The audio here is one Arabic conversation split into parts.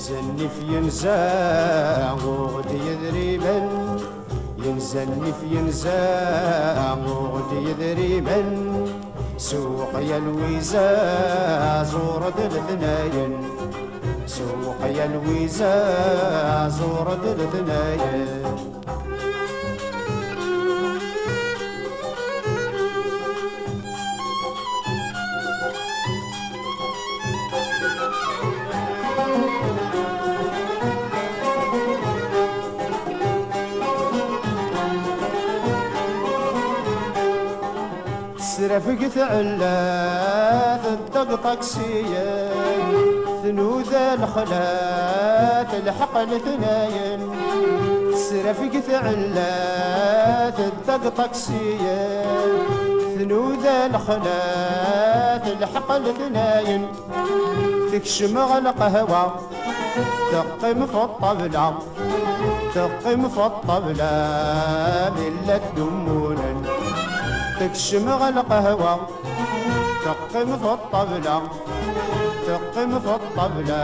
ينزلني في ينزا وغدي يدري من، ينزلني في ينزا وغدي يدري من، سوق يا لويزا زورد الاثنين، سوق يا لويزا زورد الاثنين. سرفقت علاث الطقطق سيين، ثنوذ الخلاث الحق الاثنين. سرفقت علاث الطقطق سيين، ثنوذ الخلاث الحق الاثنين. تكشم على قهوة تقم في الطبلة، تقم في الطبلة ملة دمونا. تكشم على قهوة تقم في الطبلة، تقم في الطبلة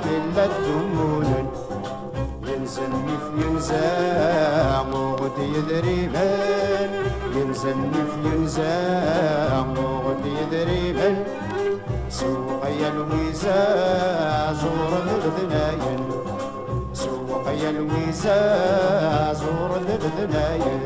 ملة دمونا. ينزلني في ينزا وغدي يدري من، ينزلني في ينزا وغدي يدري من، سوق يا لويزا زور الاثنين، سوق يا لويزا زور الاثنين.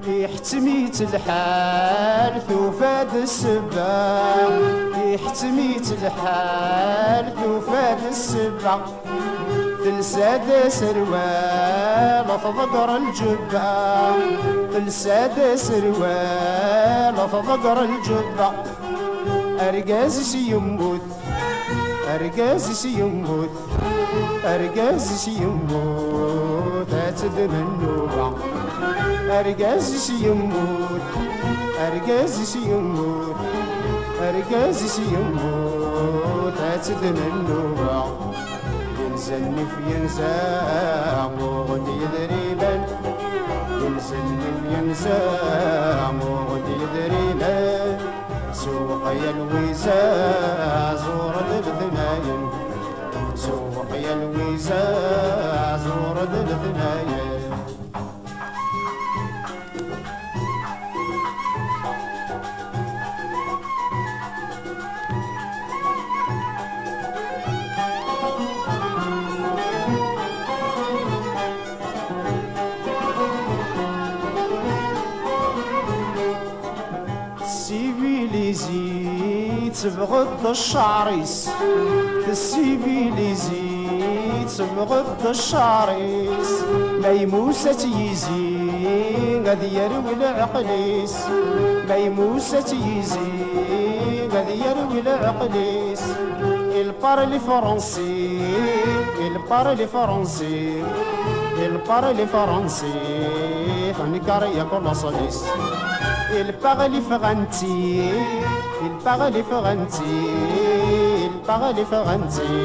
يحتميت الحال ثوفاد السبع، يحتميت الحال ثوفاد السبع. تلساد سروال تضقر الجبة، تلساد سروال تضقر الجبة. أرقاز يموت، أرقاز يموت، أرقاز يموت أتدم النوبة. أرقاز يموت، أرقاز يموت، أرقاز يموت أتدم النوبة. ينزلني في ينزا وغدي يدري من، ينزلني في ينزا وغدي يدري من، سوق يا لويزا زور الاثنين، سوق يا لويزا زور الاثنين. السيفيليزي تبغض الشعريس، السيفيليزي تبغض الشعريس. ميموسة يزي قد يروي العقليس، ميموسة يزي قد يروي العقليس. البارلي فرنسي، البارلي فرنسي، البارلي فرنسي فنكر ياكل صليس. Il parle فرنسي، il parle فرنسي، il parle فرنسي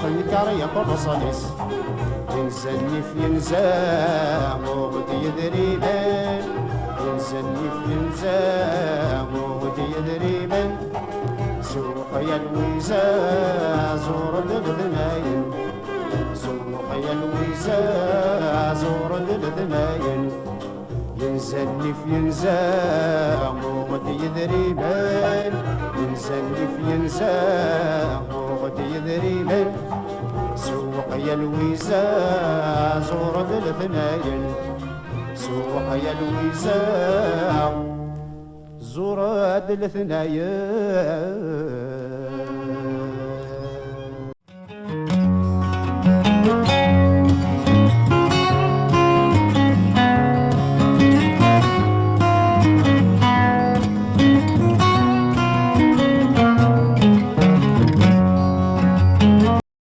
فنكر ياكل صليس. ينزلني في ينزا وغدي يدري من، ينزلني في ينزا وغدي يدري من، سوق يا لويزا زور الاثنين، سوق يا لويزا زور الاثنين. ينزلني في ينزا وغدي يدري من، ينزلني في ينزا وغدي يدري من، سوق يا لويزا زور الاثنين، سوق يا لويزا زور الاثنين.